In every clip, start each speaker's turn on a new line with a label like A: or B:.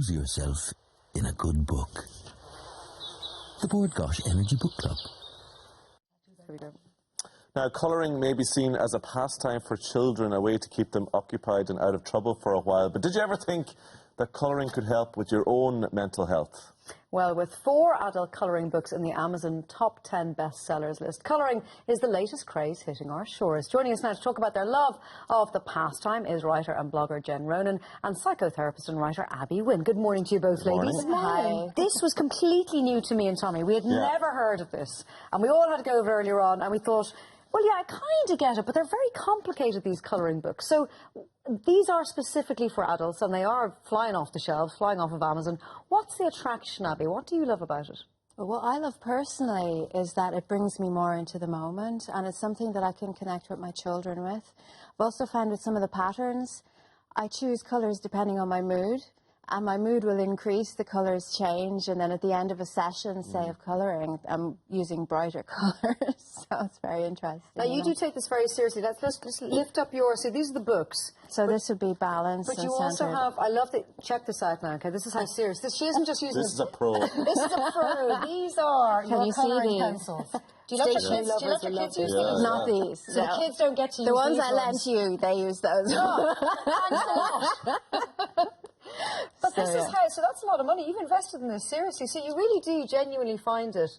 A: lose yourself in a good book. The Board Gosh Energy Book Club.
B: Now, colouring may be seen as a pastime for children, a way to keep them occupied and out of trouble for a while. But did you ever think that colouring could help with your own mental health?
C: Well, with 4 adult colouring books in the Amazon top 10 bestsellers list, colouring is the latest craze hitting our shores. Joining us now to talk about their love of the pastime is writer and blogger Jen Ronan and psychotherapist and writer Abby Wynne. Good morning to you both, ladies.
B: Good
C: morning. Hi. This was completely new to me and Tommy. We had never heard of this. And we all had to go over earlier on, and we thought, well, yeah, I kind of get it, but they're very complicated, these colouring books. So these are specifically for adults, and they are flying off the shelves, flying off of Amazon. What's the attraction, Abby? What do you love about it?
D: Well, what I love personally is that it brings me more into the moment, and it's something that I can connect with my children with. I've also found with some of the patterns, I choose colours depending on my mood. And my mood will increase, the colours change, and then at the end of a session, say, of colouring, I'm using brighter colours, so it's very interesting.
C: Now, you do take this very seriously. Let's lift up your... So these are the books.
D: So this would be balanced
C: But
D: and
C: you also
D: centred.
C: have... I love that... Check this out now, okay? This is how serious... She isn't just using...
B: This is a pro.
C: This is a pro. These are your colouring pencils. Do you let your kids, use these?
D: Not these.
C: So the kids don't get to use
D: the ones
C: these
D: I lent you, they use those.
C: Thanks a lot. But this is how, so that's a lot of money. You've invested in this seriously, so you really do genuinely find it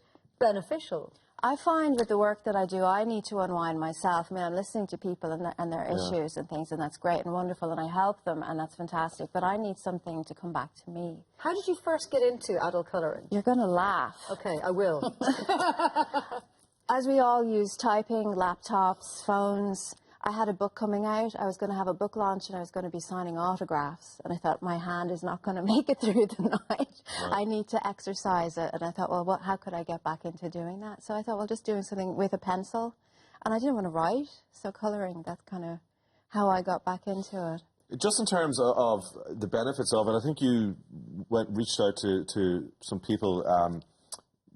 C: beneficial.
D: I find with the work that I do, I need to unwind myself. I mean, I'm listening to people and their issues and things, and that's great and wonderful, and I help them, and that's fantastic, but I need something to come back to me.
C: How did you first get into adult colouring?
D: You're going to laugh.
C: Okay, I will.
D: As we all use typing, laptops, phones, I had a book coming out. I was going to have a book launch and I was going to be signing autographs. And I thought, my hand is not going to make it through the night. Right. I need to exercise it. And I thought, well, how could I get back into doing that? So I thought, well, just doing something with a pencil. And I didn't want to write. So colouring, that's kind of how I got back into it.
B: Just in terms of the benefits of it, I think you reached out to some people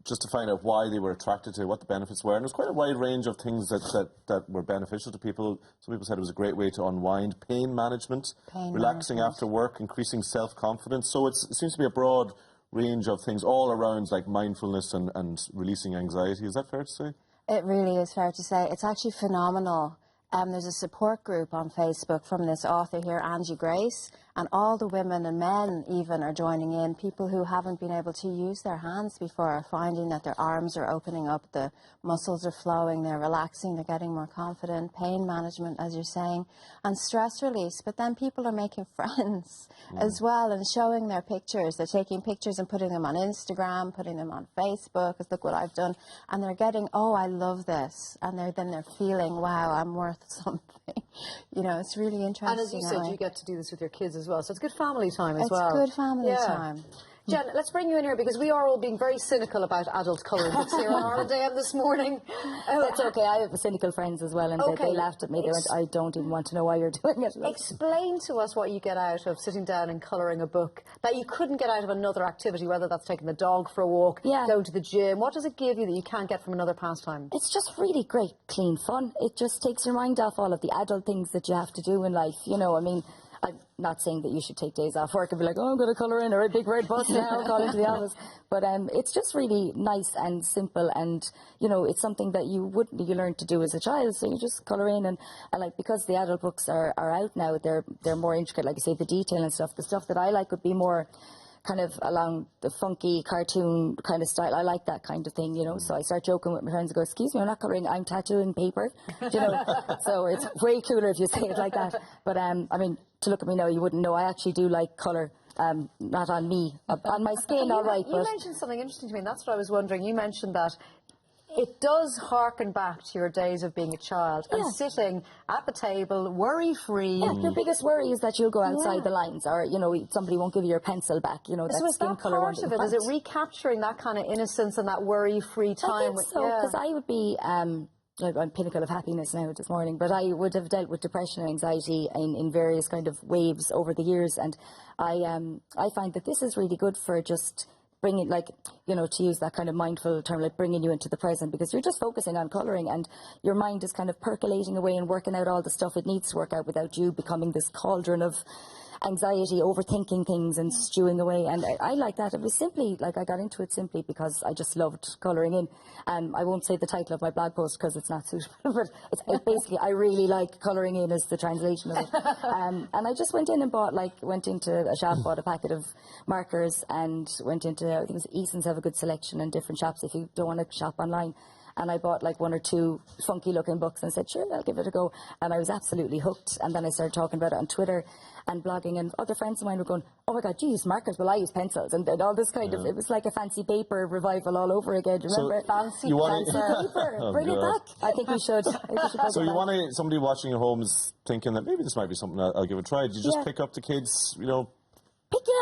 B: just to find out why they were attracted to it, what the benefits were. And there's quite a wide range of things that were beneficial to people. Some people said it was a great way to unwind, pain management, relaxing after work, increasing self-confidence. So it seems to be a broad range of things all around, like mindfulness and releasing anxiety. Is that fair to say?
D: It really is fair to say. It's actually phenomenal. There's a support group on Facebook from this author here, Gáis, and all the women and men even are joining in. People who haven't been able to use their hands before are finding that their arms are opening up, the muscles are flowing, they're relaxing, they're getting more confident, pain management, as you're saying, and stress release. But then people are making friends as well and showing their pictures. They're taking pictures and putting them on Instagram, putting them on Facebook, because look what I've done. And they're getting, oh, I love this. And then they're feeling, wow, I'm worth something. You know, it's really interesting.
C: And as you said, you get to do this with your kids as well, so it's good family time as well.
D: It's good family time.
C: Jen, let's bring you in here because we are all being very cynical about adult colouring books here on Holiday Inn this morning.
E: That's okay, I have cynical friends as well, and they laughed at me. They went, I don't even want to know why you're doing it.
C: Explain to us what you get out of sitting down and colouring a book that you couldn't get out of another activity, whether that's taking the dog for a walk, going to the gym. What does it give you that you can't get from another pastime?
E: It's just really great, clean fun. It just takes your mind off all of the adult things that you have to do in life. You know, I mean, I'm not saying that you should take days off work and be like, oh, I'm going to colour in, or a big red bus now, call into the office. But it's just really nice and simple, and, you know, it's something that you learn to do as a child, so you just colour in, and like, because the adult books are out now, they're more intricate, like you say, the detail and stuff. The stuff that I like would be more kind of along the funky cartoon kind of style. I like that kind of thing, you know. So I start joking with my friends and go, excuse me, I'm not colouring, I'm tattooing paper, you know. So it's way cooler if you say it like that. But I mean, to look at me now, you wouldn't know. I actually do like colour, not on me, on my skin, all right.
C: You mentioned something interesting to me, and that's what I was wondering. You mentioned that it does harken back to your days of being a child and sitting at the table, worry-free.
E: Yeah, your biggest worry is that you'll go outside the lines, or, you know, somebody won't give you your pencil back, you know, that skin colour one.
C: So is that part of it? Is it recapturing that kind of innocence and that worry-free time?
E: I think so, because I would be... I'm pinnacle of happiness now this morning, but I would have dealt with depression and anxiety in various kind of waves over the years, and I find that this is really good for just bringing, like, you know, to use that kind of mindful term, like bringing you into the present, because you're just focusing on colouring and your mind is kind of percolating away and working out all the stuff it needs to work out without you becoming this cauldron of anxiety, overthinking things and stewing away. And I like that. It was simply, like, I got into it simply because I just loved colouring in. I won't say the title of my blog post because it's not suitable, but it's basically, I really like colouring in is the translation of it. And I just went in and went into a shop, bought a packet of markers and went into, I think it was Eason's have a good selection in different shops if you don't want to shop online. And I bought like 1 or 2 funky looking books and said, sure, I'll give it a go. And I was absolutely hooked. And then I started talking about it on Twitter and blogging, and other friends of mine were going, oh my God, do you use markers? Well, I use pencils. And all this kind of, it was like a fancy paper revival all over again. Do you remember?
C: Fancy
E: paper.
B: Oh,
E: Bring it back. I think we should.
B: So you want to, somebody watching at home is thinking that maybe this might be something I'll give a try. Do you just pick up the kids,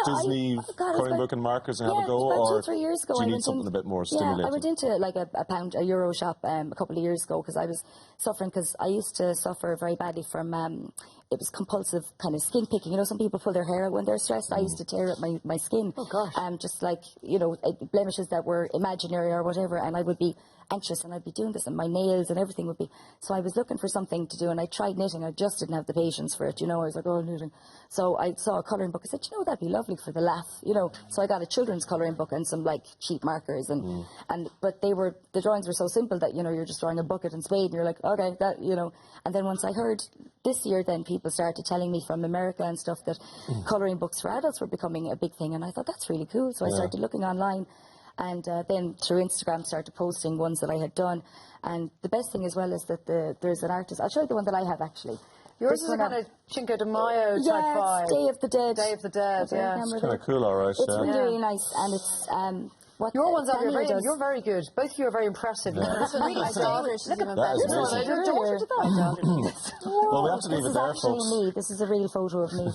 B: Disney colouring book and markers and have a go,
E: about 2
B: or
E: or 3 years ago,
B: do you need something a bit more stimulating?
E: I went into like a euro shop a couple of years ago because I was suffering, because I used to suffer very badly from it was compulsive kind of skin picking. Some people pull their hair out when they're stressed. I used to tear up my skin.
C: Oh gosh.
E: Just like blemishes that were imaginary or whatever, and I would be anxious and I'd be doing this, and my nails and everything would be. So I was looking for something to do, and I tried knitting. I just didn't have the patience for it. I was like, oh, knitting. So I saw a colouring book. I said, that'd be lovely for the laugh. So I got a children's colouring book and some like cheap markers, but the drawings were so simple that you're just drawing a bucket and spade, and you're like, okay, that And then once I heard this year, then people started telling me from America and stuff that colouring books for adults were becoming a big thing, and I thought that's really cool. So I started looking online. And then through Instagram started posting ones that I had done. And the best thing as well is that there's an artist. I'll show you the one that I have actually.
C: Yours is a kind of Cinco de Mayo type vibe.
E: Day of the Dead.
C: Day of the Dead, yeah.
B: It's kind of cool, all right.
E: It's really, really nice. And it's...
C: Your ones are you're very good. Both of you are very impressive.
D: This is my daughter. She's even
B: That is
D: better.
B: amazing.
C: Your daughter did that.
B: Well, we have to leave it there, folks.
E: Me. This is a real photo of me.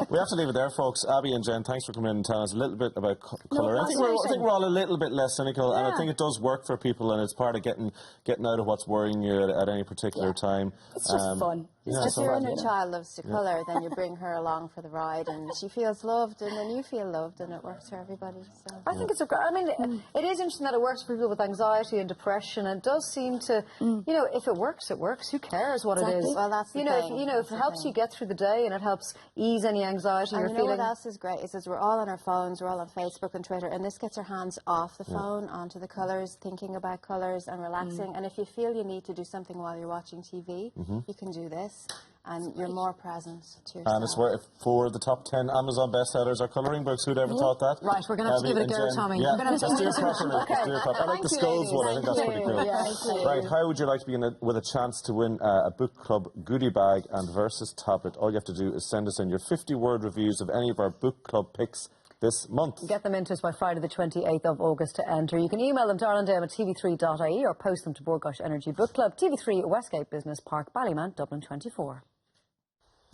B: We have to leave it there, folks. Abby and Jen, thanks for coming in and telling us a little bit about colour. I think we're all a little bit less cynical, and I think it does work for people, and it's part of getting out of what's worrying you at any particular time.
E: It's just fun.
D: If your inner child loves to colour, then you bring her along for the ride, and she feels loved, and then you feel loved, and it works for everybody. So.
C: I think it's it is interesting that it works for people with anxiety and depression, and it does seem to, if it works, it works. Who cares what it is?
D: Well, that's the thing.
C: If it helps you get through the day and it helps ease any anxiety you're feeling.
D: What else is great is we're all on our phones, we're all on Facebook and Twitter, and this gets our hands off the phone onto the colours, thinking about colours and relaxing. And if you feel you need to do something while you're watching TV, you can do this. And you're more present to yourself.
B: And it's for the top 10 Amazon bestsellers are colouring books. Who'd ever thought that?
C: Right, we're going to have to give it a go, Tommy.
B: Yeah,
C: let's
B: do it properly. Let's do it properly. I like the skulls one. I think that's pretty cool. Right, how would you like to be with a chance to win a book club goodie bag and Versus tablet? All you have to do is send us in your 50-word reviews of any of our book club picks this month.
C: Get them into us by Friday the 28th of August to enter. You can email them to irelanddame@tv3.ie or post them to Bord Gáis Energy Book Club, TV3 Westgate Business Park, Ballymount, Dublin 24.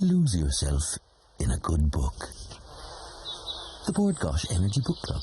A: Lose yourself in a good book. The Bord Gáis Energy Book Club.